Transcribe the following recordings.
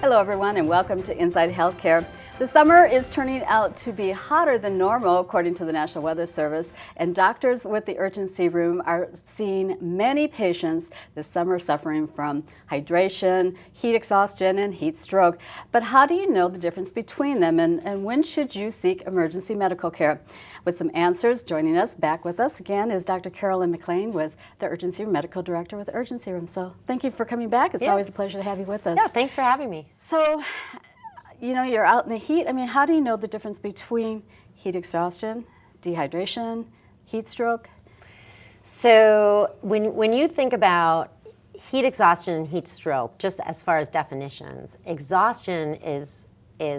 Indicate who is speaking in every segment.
Speaker 1: Hello everyone and welcome to Inside Healthcare. The summer is turning out to be hotter than normal according to the National Weather Service, and doctors with the urgency room are seeing many patients this summer suffering from hydration, heat exhaustion, and heat stroke. But how do you know the difference between them, and when should you seek emergency medical care? With some answers, joining us back with us again is Dr. Carolyn McLean with the Urgency Room, Medical Director with the Urgency Room. So thank you for coming back. It's always a pleasure to have you with us.
Speaker 2: Yeah, thanks for having me.
Speaker 1: So, you know, you're out in the heat. I mean, how do you know the difference between heat exhaustion, dehydration, heat stroke?
Speaker 2: So when you think about heat exhaustion and heat stroke, just as far as definitions, exhaustion is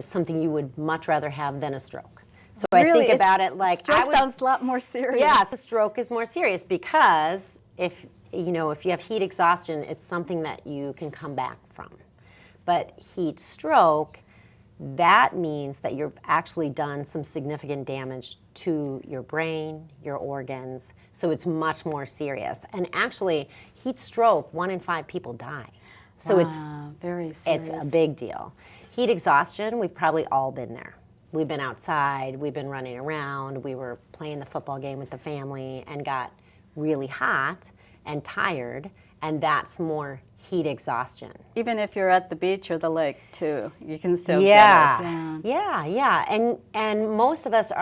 Speaker 2: something you would much rather have than a stroke. So really, I think about it like
Speaker 1: stroke sounds a lot more serious.
Speaker 2: Yeah, so stroke is more serious because if you have heat exhaustion, it's something that you can come back from. But heat stroke, that means that you've actually done some significant damage to your brain, your organs, so it's much more serious. And actually, heat stroke, 1 in 5 people die. So it's
Speaker 1: very serious.
Speaker 2: It's a big deal. Heat exhaustion, we've probably all been there. We've been outside, we've been running around, we were playing the football game with the family and got really hot and tired, and that's more heat exhaustion.
Speaker 1: Even if you're at the beach or the lake too, you can still get it.
Speaker 2: Yeah. And most of us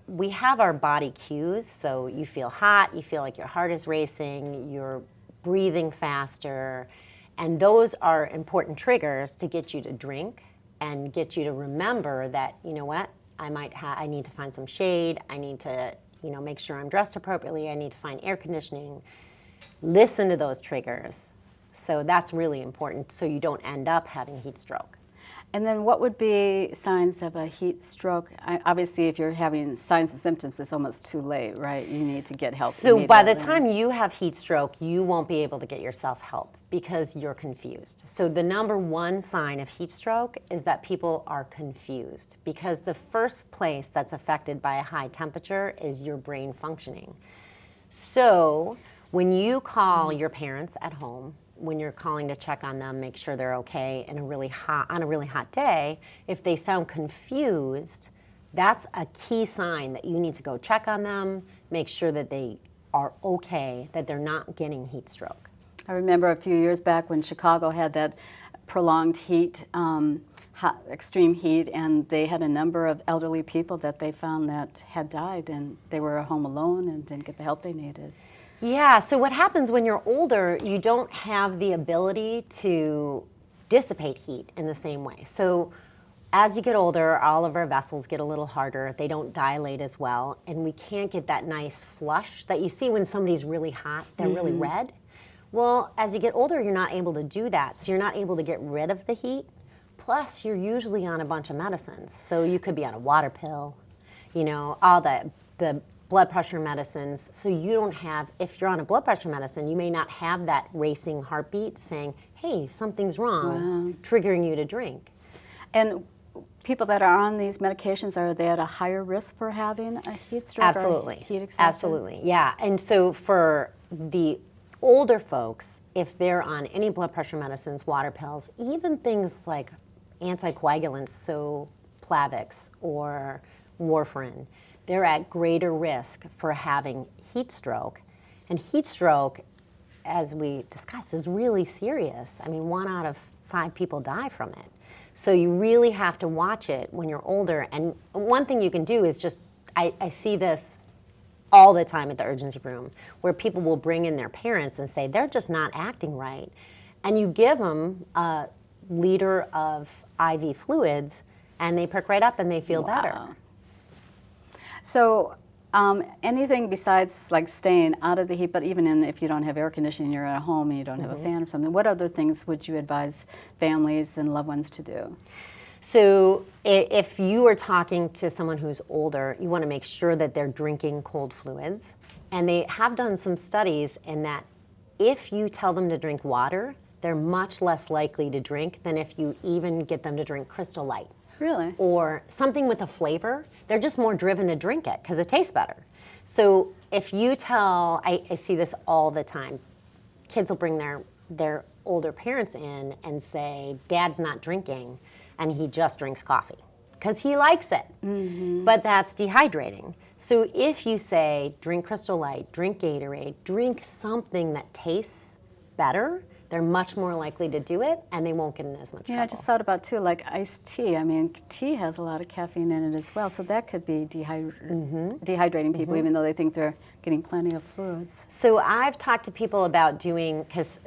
Speaker 2: we have our body cues, so you feel hot, you feel like your heart is racing, you're breathing faster, and those are important triggers to get you to drink and get you to remember that, you know what, I need to find some shade, I need to, make sure I'm dressed appropriately, I need to find air conditioning. Listen to those triggers. So that's really important so you don't end up having heat stroke.
Speaker 1: And then what would be signs of a heat stroke? Obviously, if you're having signs and symptoms, it's almost too late, right? You need to get help.
Speaker 2: So by the time you have heat stroke, you won't be able to get yourself help because you're confused. So the number one sign of heat stroke is that people are confused because the first place that's affected by a high temperature is your brain functioning. So when you call your parents at home, when you're calling to check on them, make sure they're okay on a really hot day, if they sound confused, that's a key sign that you need to go check on them, make sure that they are okay, that they're not getting heat stroke.
Speaker 1: I remember a few years back when Chicago had that prolonged heat, extreme heat, and they had a number of elderly people that they found that had died, and they were home alone and didn't get the help they needed.
Speaker 2: Yeah, so what happens when you're older, you don't have the ability to dissipate heat in the same way. So as you get older, all of our vessels get a little harder, they don't dilate as well, and we can't get that nice flush that you see when somebody's really hot, they're really red. Well, as you get older, you're not able to do that, so you're not able to get rid of the heat. Plus, you're usually on a bunch of medicines. So you could be on a water pill, all the blood pressure medicines, so you don't have, if you're on a blood pressure medicine, you may not have that racing heartbeat saying, hey, something's wrong, triggering you to drink.
Speaker 1: And people that are on these medications, are they at a higher risk for having a heat stroke?
Speaker 2: Absolutely.
Speaker 1: Or heat exhaustion?
Speaker 2: Absolutely, yeah. And so for the older folks, if they're on any blood pressure medicines, water pills, even things like anticoagulants, so Plavix or warfarin, they're at greater risk for having heat stroke. And heat stroke, as we discussed, is really serious. I mean, 1 out of 5 people die from it. So you really have to watch it when you're older. And one thing you can do is just, I see this all the time at the urgency room, where people will bring in their parents and say, they're just not acting right. And you give them a liter of IV fluids, and they perk right up and they feel better.
Speaker 1: So anything besides like staying out of the heat, but even if you don't have air conditioning, you're at home and you don't have a fan or something, what other things would you advise families and loved ones to do?
Speaker 2: So if you are talking to someone who's older, you want to make sure that they're drinking cold fluids. And they have done some studies in that if you tell them to drink water, they're much less likely to drink than if you even get them to drink Crystal Light.
Speaker 1: Really?
Speaker 2: Or something with a flavor, they're just more driven to drink it because it tastes better. So if you tell, I see this all the time, kids will bring their older parents in and say, Dad's not drinking and he just drinks coffee because he likes it. But that's dehydrating. So if you say, drink Crystal Light, drink Gatorade, drink something that tastes better, they're much more likely to do it, and they won't get in as much trouble.
Speaker 1: I just thought about, too, like iced tea. I mean, tea has a lot of caffeine in it as well, so that could be dehydrating people, even though they think they're getting plenty of fluids.
Speaker 2: So I've talked to people about doing, because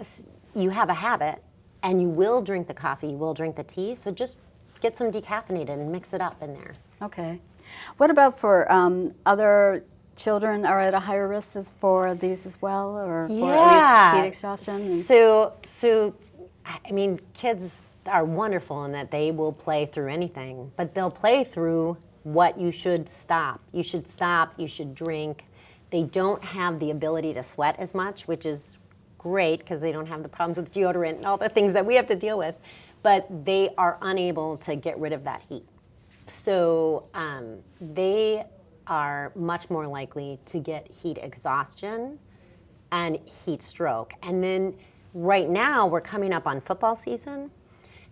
Speaker 2: you have a habit, and you will drink the coffee, you will drink the tea, so just get some decaffeinated and mix it up in there.
Speaker 1: Okay. What about for other children are at a higher risk for these as well, or for at least heat exhaustion?
Speaker 2: So, I mean, kids are wonderful in that they will play through anything, but they'll play through what you should stop. You should stop, you should drink. They don't have the ability to sweat as much, which is great because they don't have the problems with deodorant and all the things that we have to deal with, but they are unable to get rid of that heat. So they are much more likely to get heat exhaustion and heat stroke. And then right now we're coming up on football season,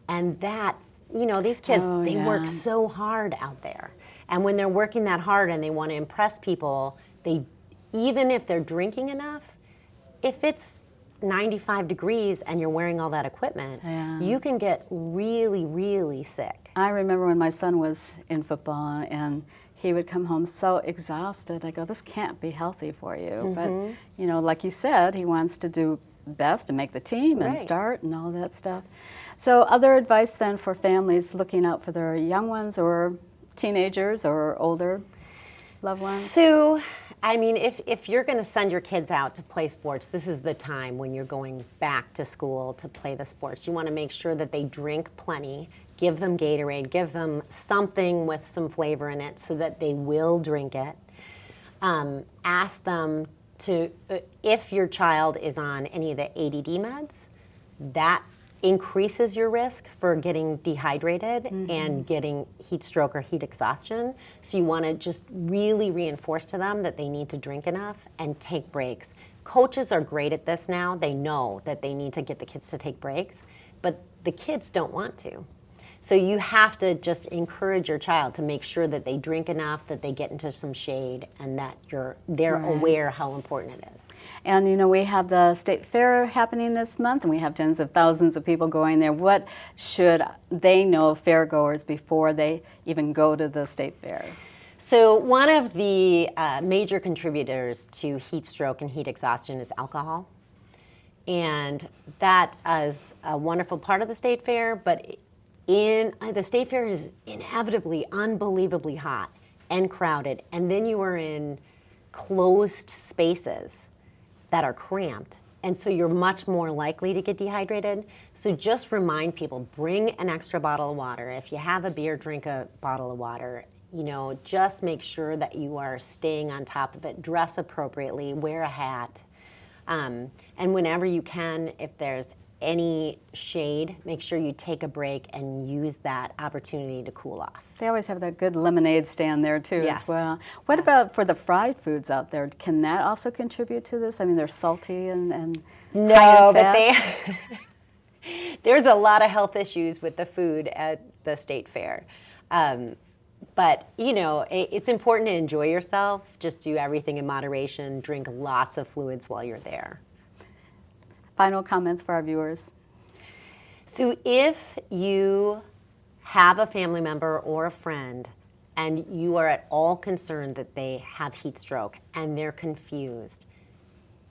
Speaker 2: and that, you know, these kids, they work so hard out there. And when they're working that hard and they want to impress people, they, even if they're drinking enough, if it's 95 degrees and you're wearing all that equipment, you can get really, really sick.
Speaker 1: I remember when my son was in football and he would come home so exhausted. I go, this can't be healthy for you. But, you know, like you said, he wants to do best and make the team and start and all that stuff. So other advice then for families looking out for their young ones or teenagers or older loved ones?
Speaker 2: So, I mean, if you're going to send your kids out to play sports, this is the time when you're going back to school to play the sports. You want to make sure that they drink plenty. Give them Gatorade, give them something with some flavor in it so that they will drink it. Ask them to, if your child is on any of the ADD meds, that increases your risk for getting dehydrated and getting heat stroke or heat exhaustion. So you want to just really reinforce to them that they need to drink enough and take breaks. Coaches are great at this now. They know that they need to get the kids to take breaks, but the kids don't want to. So you have to just encourage your child to make sure that they drink enough, that they get into some shade, and that they're aware how important it is.
Speaker 1: And you know, we have the state fair happening this month, and we have tens of thousands of people going there. What should they know, fairgoers, before they even go to the state fair?
Speaker 2: So one of the major contributors to heat stroke and heat exhaustion is alcohol. And that is a wonderful part of the state fair, but the state fair is inevitably unbelievably hot and crowded, and then you are in closed spaces that are cramped, and so you're much more likely to get dehydrated. So just remind people, bring an extra bottle of water. If you have a beer, drink a bottle of water. You know, just make sure that you are staying on top of it. Dress appropriately, wear a hat, and whenever you can, if there's any shade, make sure you take a break and use that opportunity to cool off.
Speaker 1: They always have that good lemonade stand there too as well. What about for the fried foods out there? Can that also contribute to this? I mean, they're salty and
Speaker 2: no, but there's a lot of health issues with the food at the state fair. But, you know, it's important to enjoy yourself. Just do everything in moderation. Drink lots of fluids while you're there.
Speaker 1: Final comments for our viewers.
Speaker 2: So if you have a family member or a friend and you are at all concerned that they have heat stroke and they're confused,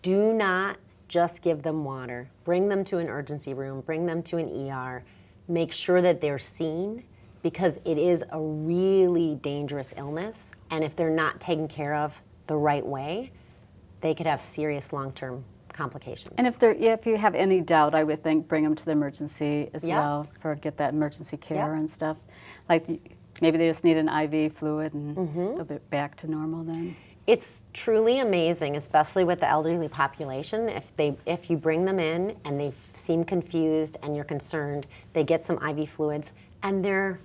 Speaker 2: do not just give them water. Bring them to an emergency room, bring them to an ER. Make sure that they're seen, because it is a really dangerous illness, and if they're not taken care of the right way, they could have serious long-term complications.
Speaker 1: And if you have any doubt, I would think bring them to the emergency as well for get that emergency care and stuff. Like maybe they just need an IV fluid and they'll be back to normal then.
Speaker 2: It's truly amazing, especially with the elderly population. If you bring them in and they seem confused and you're concerned, they get some IV fluids and they're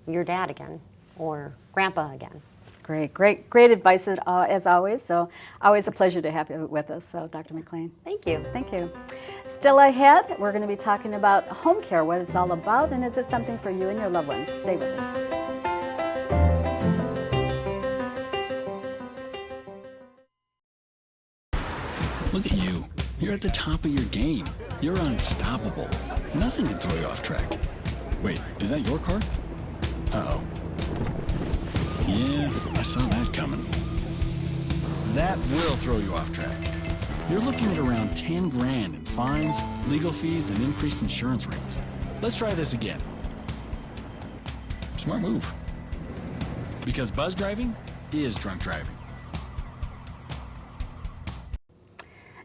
Speaker 2: your dad again or grandpa again.
Speaker 1: Great advice as always. So always a pleasure to have you with us. So Dr. McLean.
Speaker 2: Thank you.
Speaker 1: Thank you. Still ahead, we're going to be talking about home care, what it's all about, and is it something for you and your loved ones? Stay with us.
Speaker 3: Look at you. You're at the top of your game. You're unstoppable. Nothing can throw you off track. Wait, is that your car? Uh-oh. Yeah, I saw that coming. That will throw you off track. You're looking at around 10 grand in fines, legal fees, and increased insurance rates. Let's try this again. Smart move. Because buzz driving is drunk driving.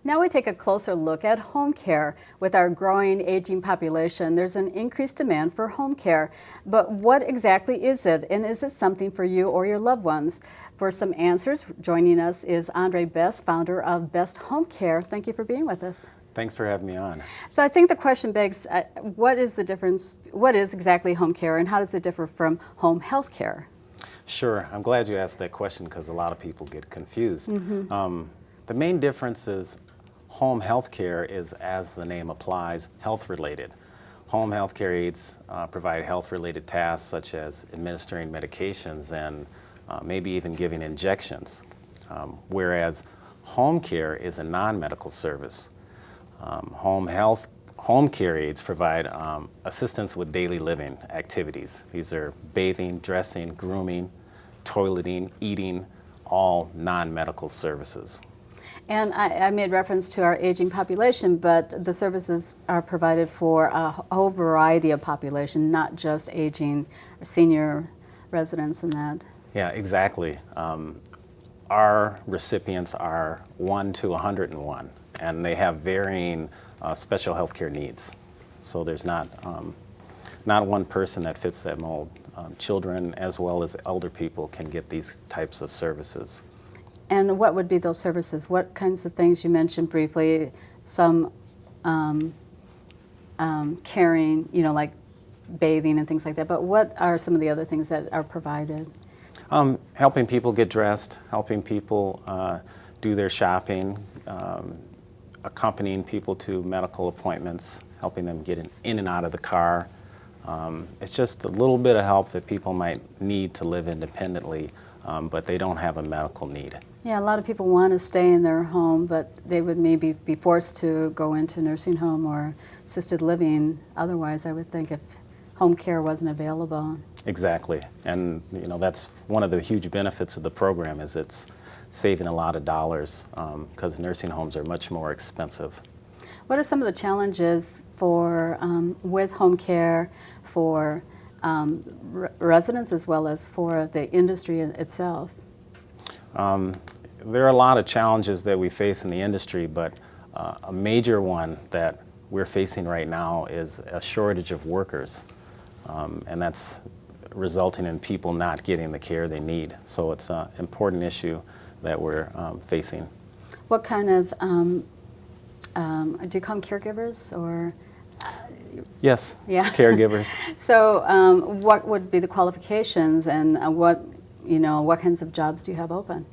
Speaker 1: Now we take a closer look at home care. With our growing aging population, there's an increased demand for home care. But what exactly is it, and is it something for you or your loved ones? For some answers, joining us is Andre Best, founder of Best Home Care. Thank you for being with us.
Speaker 4: Thanks for having me on.
Speaker 1: So I think the question begs, what is the difference, what is exactly home care, and how does it differ from home health care?
Speaker 4: Sure, I'm glad you asked that question because a lot of people get confused. The main difference is home health care is, as the name applies, health-related. Home health care aides provide health-related tasks such as administering medications and maybe even giving injections, whereas home care is a non-medical service. Home care aides provide assistance with daily living activities. These are bathing, dressing, grooming, toileting, eating, all non-medical services.
Speaker 1: And I made reference to our aging population, but the services are provided for a whole variety of population, not just aging senior residents and that.
Speaker 4: Yeah, exactly. Our recipients are 1 to 101, and they have varying special health care needs. So there's not one person that fits that mold. Children as well as elder people can get these types of services.
Speaker 1: And what would be those services? What kinds of things? You mentioned briefly some caring, like bathing and things like that, but what are some of the other things that are provided?
Speaker 4: Helping people get dressed, helping people do their shopping, accompanying people to medical appointments, helping them get in and out of the car. It's just a little bit of help that people might need to live independently, but they don't have a medical need.
Speaker 1: Yeah, a lot of people want to stay in their home, but they would maybe be forced to go into nursing home or assisted living otherwise, I would think, if home care wasn't available.
Speaker 4: Exactly, and that's one of the huge benefits of the program is it's saving a lot of dollars because nursing homes are much more expensive.
Speaker 1: What are some of the challenges for with home care for residents as well as for the industry itself?
Speaker 4: There are a lot of challenges that we face in the industry, but a major one that we're facing right now is a shortage of workers, and that's resulting in people not getting the care they need. So it's an important issue that we're facing.
Speaker 1: What kind of, do you call them caregivers or?
Speaker 4: Yes,
Speaker 1: Yeah.
Speaker 4: caregivers.
Speaker 1: So what would be the qualifications and what kinds of jobs do you have open?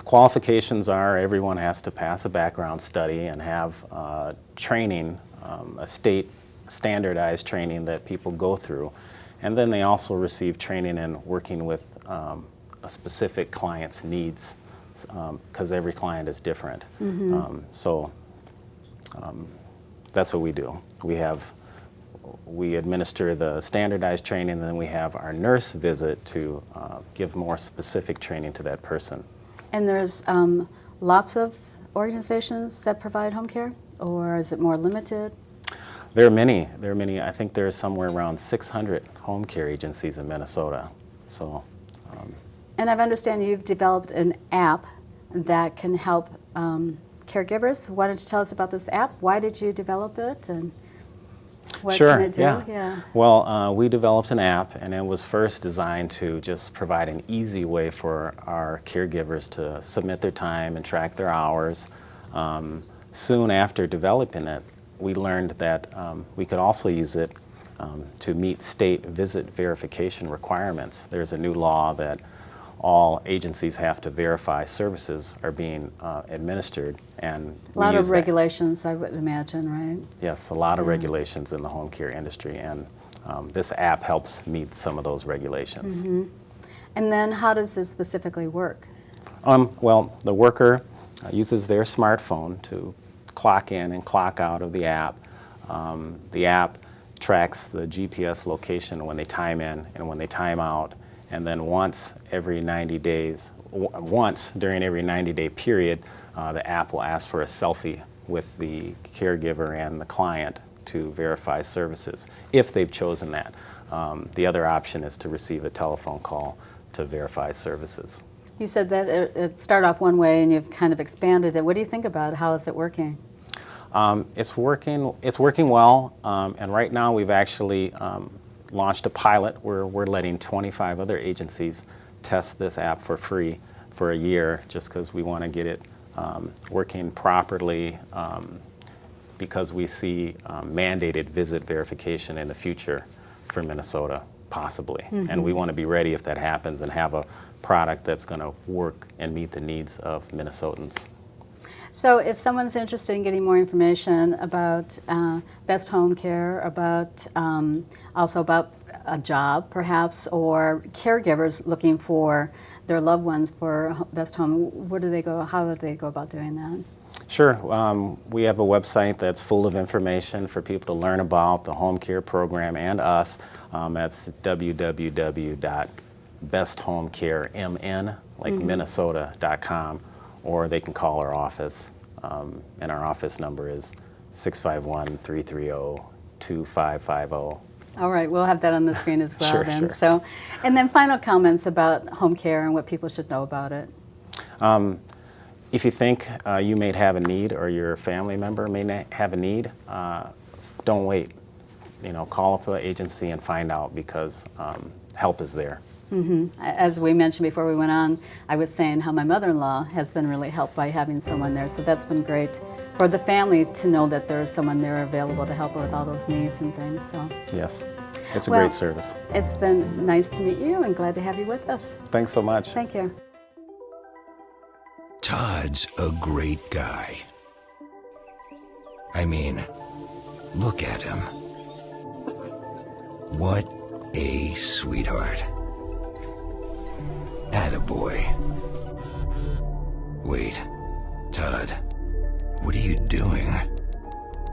Speaker 4: Qualifications are everyone has to pass a background study and have training, a state standardized training that people go through. And then they also receive training in working with a specific client's needs because every client is different. So that's what we do. We administer the standardized training, and then we have our nurse visit to give more specific training to that person.
Speaker 1: And there's lots of organizations that provide home care, or is it more limited?
Speaker 4: There are many. I think there's somewhere around 600 home care agencies in Minnesota. So.
Speaker 1: And I understand you've developed an app that can help caregivers. Why don't you tell us about this app? Why did you develop it, and what
Speaker 4: Sure,
Speaker 1: can it do?
Speaker 4: yeah. Well, we developed an app, and it was first designed to just provide an easy way for our caregivers to submit their time and track their hours. Soon after developing it, we learned that we could also use it to meet state visit verification requirements. There's a new law that all agencies have to verify services are being administered, and
Speaker 1: A lot of regulations, I would imagine, right?
Speaker 4: Yes, a lot of regulations in the home care industry, and this app helps meet some of those regulations.
Speaker 1: And then how does this specifically work?
Speaker 4: Well, the worker uses their smartphone to clock in and clock out of the app. The app tracks the GPS location when they time in and when they time out, and then once during every 90-day period, the app will ask for a selfie with the caregiver and the client to verify services, if they've chosen that. The other option is to receive a telephone call to verify services.
Speaker 1: You said that it started off one way and you've kind of expanded it. What do you think about it? How is it working?
Speaker 4: It's working well, and right now we've actually launched a pilot where we're letting 25 other agencies test this app for free for a year, just because we want to get it working properly, because we see mandated visit verification in the future for Minnesota, possibly. And we want to be ready if that happens and have a product that's going to work and meet the needs of Minnesotans.
Speaker 1: So if someone's interested in getting more information about Best Home Care, about also about a job perhaps, or caregivers looking for their loved ones for Best Home, where do they go? How do they go about doing that?
Speaker 4: Sure. We have a website that's full of information for people to learn about the home care program and us. That's www.besthomecaremn, like Minnesota.com, or they can call our office, and our office number is 651-330-2550.
Speaker 1: All right, we'll have that on the screen as well.
Speaker 4: Sure,
Speaker 1: then.
Speaker 4: sure.
Speaker 1: So, and then final comments about home care and what people should know about it.
Speaker 4: If you think you may have a need, or your family member may have a need, don't wait. Call up an agency and find out, because help is there.
Speaker 1: As we mentioned before we went on, I was saying how my mother-in-law has been really helped by having someone there, so that's been great for the family to know that there's someone there available to help her with all those needs and things. So
Speaker 4: Yes, it's a great service.
Speaker 1: It's been nice to meet you and glad to have you with us.
Speaker 4: Thanks so much.
Speaker 1: Thank you.
Speaker 5: Todd's a great guy. I mean, look at him. What a sweetheart. Attaboy. Wait, Todd, what are you doing?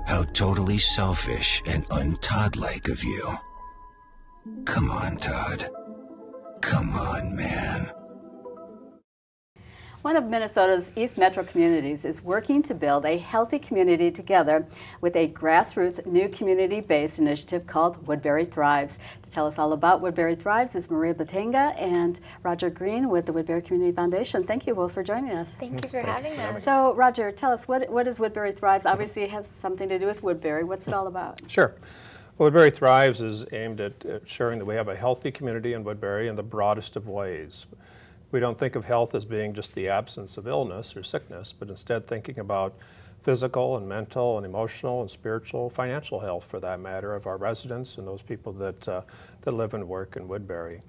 Speaker 5: How totally selfish and un-Todd-like of you. Come on, Todd. Come on, man.
Speaker 1: One of Minnesota's East Metro communities is working to build a healthy community together with a grassroots new community-based initiative called Woodbury THRIVES. To tell us all about Woodbury THRIVES is Maria Batenga and Roger Green with the Woodbury Community Foundation. Thank you both for joining us.
Speaker 6: Thank you for having us.
Speaker 1: So, Roger, tell us, what is Woodbury THRIVES? Obviously, it has something to do with Woodbury. What's it all about?
Speaker 7: Sure. Woodbury THRIVES is aimed at ensuring that we have a healthy community in Woodbury in the broadest of ways. We don't think of health as being just the absence of illness or sickness, but instead thinking about physical and mental and emotional and spiritual, financial health, for that matter, of our residents and those people that live and work in Woodbury.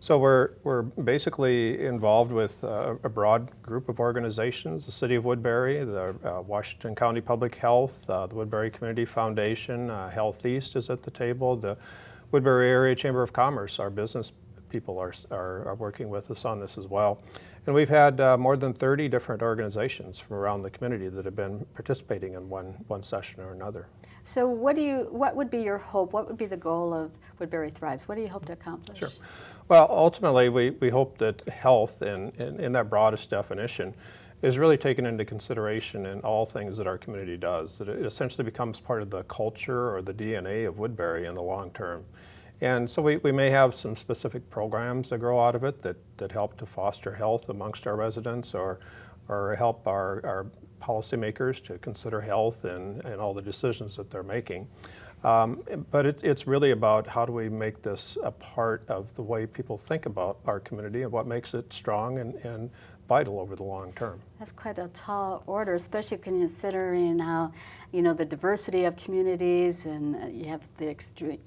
Speaker 7: So we're basically involved with a broad group of organizations: the City of Woodbury, the Washington County Public Health, the Woodbury Community Foundation, Health East is at the table, the Woodbury Area Chamber of Commerce, our business people are working with us on this as well. And we've had more than 30 different organizations from around the community that have been participating in one session or another.
Speaker 1: So what would be your hope? What would be the goal of Woodbury THRIVES? What do you hope to accomplish?
Speaker 7: Sure. Well, ultimately, we hope that health, in that broadest definition, is really taken into consideration in all things that our community does, that it essentially becomes part of the culture or the DNA of Woodbury in the long term. And so we may have some specific programs that grow out of it that help to foster health amongst our residents, or help our policymakers to consider health and all the decisions that they're making. But it's really about how do we make this a part of the way people think about our community and what makes it strong and vital over the long term.
Speaker 1: That's quite a tall order, especially considering how, the diversity of communities, and you have the extreme,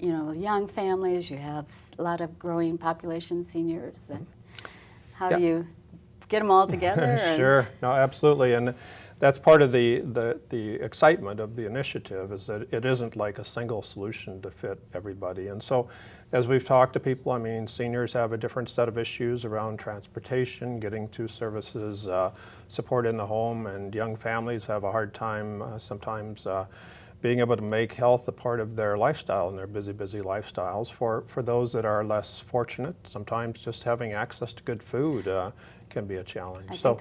Speaker 1: young families, you have a lot of growing population, seniors, and how do you get them all together?
Speaker 7: Sure, no, absolutely, and that's part of the excitement of the initiative, is that it isn't like a single solution to fit everybody. And so as we've talked to people, I mean, seniors have a different set of issues around transportation, getting to services, support in the home, and young families have a hard time sometimes being able to make health a part of their lifestyle and their busy lifestyles. For those that are less fortunate, sometimes just having access to good food can be a challenge. So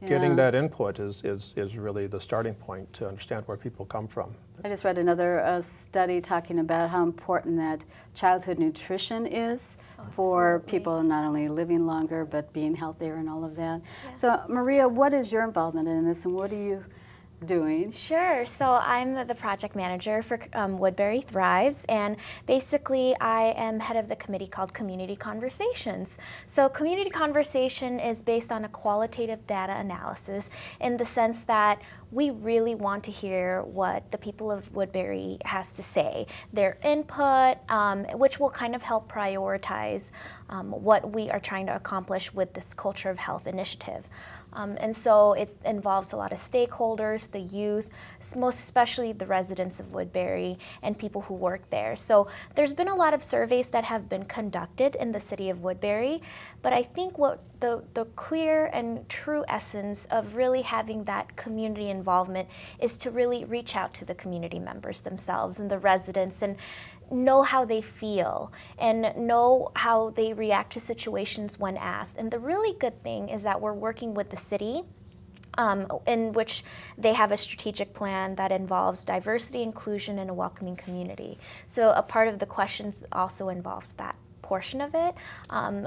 Speaker 7: getting that input is really the starting point to understand where people come from.
Speaker 1: I just read another study talking about how important that childhood nutrition is for people not only living longer but being healthier and all of that. Yes. So Maria, what is your involvement in this, and what are you doing?
Speaker 6: Sure. So I'm the project manager for Woodbury THRIVES, and basically I am head of the committee called Community Conversations. So Community Conversation is based on a qualitative data analysis, in the sense that we really want to hear what the people of Woodbury has to say, their input, which will kind of help prioritize what we are trying to accomplish with this Culture of Health initiative. And so it involves a lot of stakeholders, the youth, most especially the residents of Woodbury and people who work there. So there's been a lot of surveys that have been conducted in the city of Woodbury, but I think what the clear and true essence of really having that community involvement is to really reach out to the community members themselves and the residents, and know how they feel and know how they react to situations when asked. And the really good thing is that we're working with the city, in which they have a strategic plan that involves diversity, inclusion, and a welcoming community. So a part of the questions also involves that portion of it,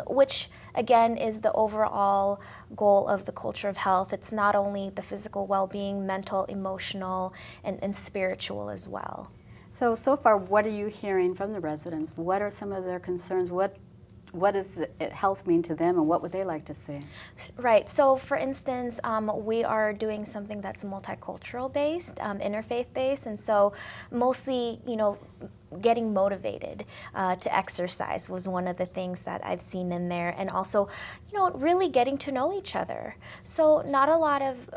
Speaker 6: which again is the overall goal of the Culture of Health. It's not only the physical well-being, mental, emotional, and spiritual as well.
Speaker 1: So far, what are you hearing from the residents? What are some of their concerns? What does health mean to them, and what would they like to see?
Speaker 6: Right. So, for instance, we are doing something that's multicultural based, interfaith based, and so mostly, getting motivated to exercise was one of the things that I've seen in there, and also, really getting to know each other. So not a lot of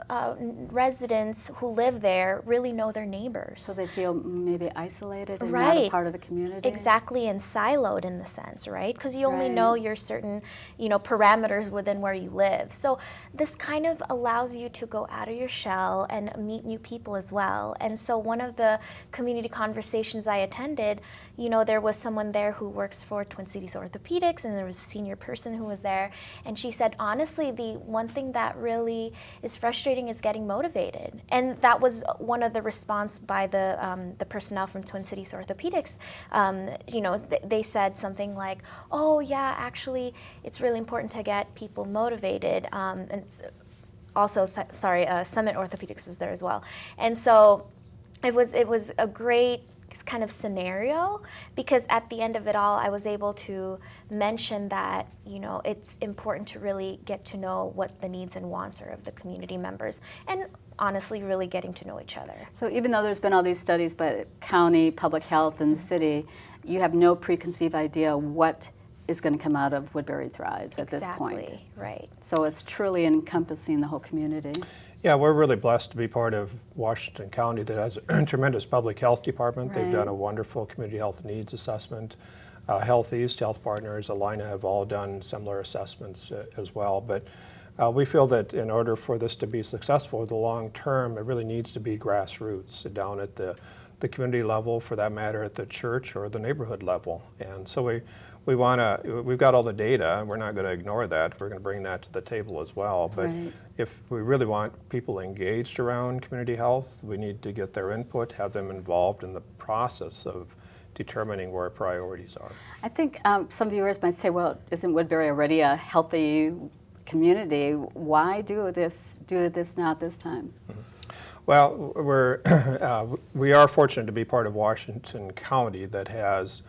Speaker 6: residents who live there really know their neighbors.
Speaker 1: So they feel maybe isolated and
Speaker 6: right.
Speaker 1: not a part of the community?
Speaker 6: Exactly, and siloed in the sense, right? Because you only know your certain, parameters within where you live. So this kind of allows you to go out of your shell and meet new people as well. And so one of the community conversations I attended, there was someone there who works for Twin Cities Orthopedics, and there was a senior person who was there, and she said, honestly, the one thing that really is frustrating is getting motivated. And that was one of the response by the personnel from Twin Cities Orthopedics. They said something like, oh yeah, actually, it's really important to get people motivated. And also, Summit Orthopedics was there as well. And so it was a great kind of scenario, because at the end of it all, I was able to mention that, it's important to really get to know what the needs and wants are of the community members, and honestly really getting to know each other.
Speaker 1: So even though there's been all these studies by county, public health, and the city, you have no preconceived idea what is going to come out of Woodbury THRIVES at this point.
Speaker 6: Exactly, right.
Speaker 1: So it's truly encompassing the whole community.
Speaker 7: Yeah, we're really blessed to be part of Washington County that has a tremendous public health department. They've done a wonderful community health needs assessment. Health East, Health Partners, Alina have all done similar assessments as well. But we feel that in order for this to be successful in the long term, it really needs to be grassroots, down at the community level, for that matter, at the church or the neighborhood level. And so we've got all the data, and we're not going to ignore that. We're going to bring that to the table as well. But if we really want people engaged around community health, we need to get their input, have them involved in the process of determining where priorities are.
Speaker 1: I think some viewers might say, well, isn't Woodbury already a healthy community? Why do this now at this time?
Speaker 7: Mm-hmm. Well, we are fortunate to be part of Washington County that has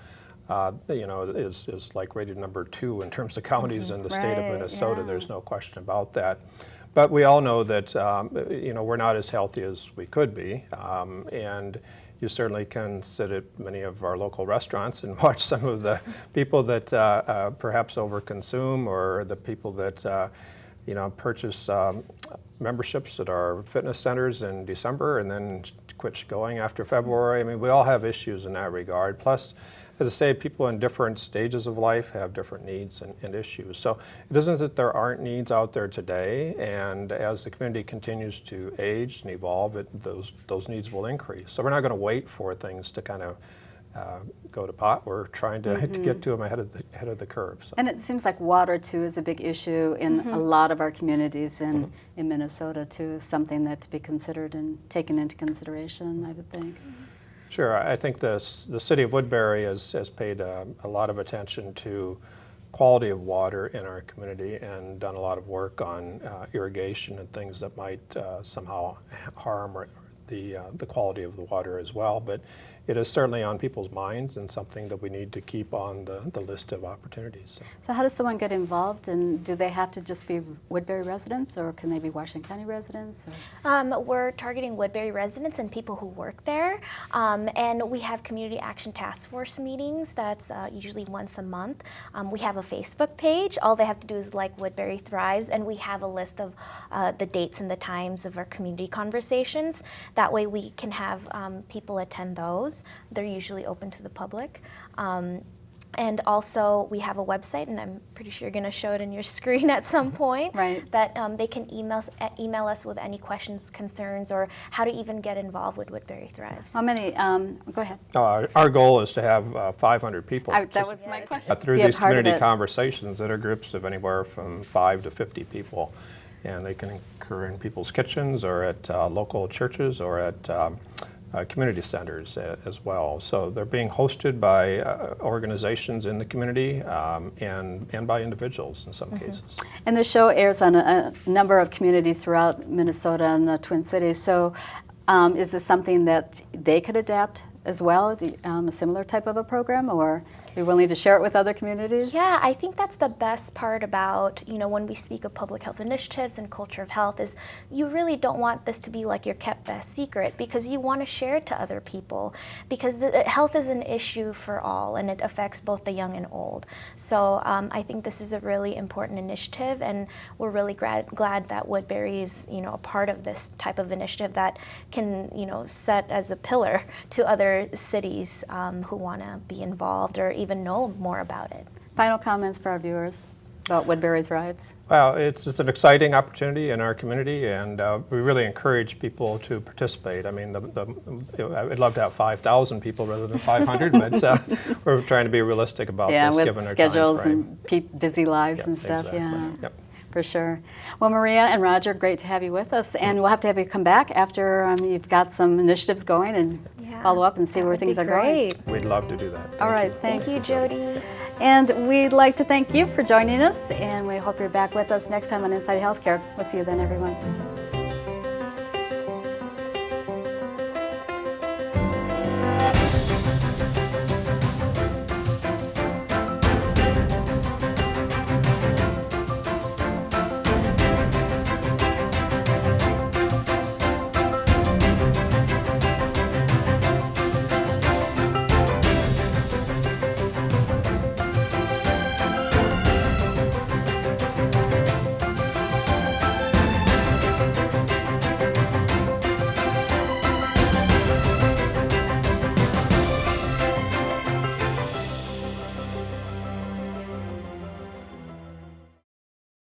Speaker 7: is like rated number 2 in terms of counties in the state of Minnesota. There's no question about that. But we all know that we're not as healthy as we could be, and you certainly can sit at many of our local restaurants and watch some of the people that perhaps overconsume, or the people that purchase memberships at our fitness centers in December and then quit going after February. I mean, we all have issues in that regard. Plus, as I say, people in different stages of life have different needs and issues. So it isn't that there aren't needs out there today, and as the community continues to age and evolve, those needs will increase. So we're not going to wait for things to kind of go to pot. We're trying to get to them ahead of the curve. So.
Speaker 1: And it seems like water too is a big issue in a lot of our communities in Minnesota too, something that to be considered and taken into consideration, I would think.
Speaker 7: Sure, I think the City of Woodbury has paid a lot of attention to quality of water in our community and done a lot of work on irrigation and things that might somehow harm the quality of the water as well. But it is certainly on people's minds and something that we need to keep on the list of opportunities.
Speaker 1: So how does someone get involved, and do they have to just be Woodbury residents, or can they be Washington County residents?
Speaker 6: We're targeting Woodbury residents and people who work there, and we have Community Action Task Force meetings. That's usually once a month. We have a Facebook page. All they have to do is like Woodbury Thrives, and we have a list of the dates and the times of our community conversations. That way we can have people attend those. They're usually open to the public. And also we have a website, and I'm pretty sure you're going to show it in your screen at some point,
Speaker 1: right.
Speaker 6: that they can email us with any questions, concerns, or how to even get involved with Woodbury Thrives.
Speaker 1: How many, go ahead.
Speaker 7: Our goal is to have 500 people.
Speaker 1: That was my question.
Speaker 7: Through these community conversations that are groups of anywhere from 5 to 50 people. And they can occur in people's kitchens or at local churches or at community centers as well. So they're being hosted by organizations in the community and by individuals in some cases.
Speaker 1: And the show airs on a number of communities throughout Minnesota and the Twin Cities. So is this something that they could adapt as well, a similar type of a program, or are you willing to share it with other communities?
Speaker 6: Yeah, I think that's the best part about, when we speak of public health initiatives and culture of health, is you really don't want this to be like your kept best secret, because you want to share it to other people, because health is an issue for all, and it affects both the young and old. So I think this is a really important initiative, and we're really glad that Woodbury is, a part of this type of initiative that can, set as a pillar to other cities who want to be involved or even know more about it.
Speaker 1: Final comments for our viewers about Woodbury Thrives?
Speaker 7: Well, it's just an exciting opportunity in our community, and we really encourage people to participate. I mean, I'd love to have 5,000 people rather than 500, but we're trying to be realistic about this,
Speaker 1: with
Speaker 7: given our
Speaker 1: schedules
Speaker 7: time frame.
Speaker 1: and busy lives and stuff.
Speaker 7: Exactly.
Speaker 1: Yeah.
Speaker 7: Yep.
Speaker 1: For sure. Well, Maria and Roger, great to have you with us, and we'll have to have you come back after you've got some initiatives going and follow up and see where things are going.
Speaker 7: We'd love to do that.
Speaker 1: All right, thanks.
Speaker 6: Thank you, Jody.
Speaker 1: And we'd like to thank you for joining us, and we hope you're back with us next time on Inside Healthcare. We'll see you then, everyone.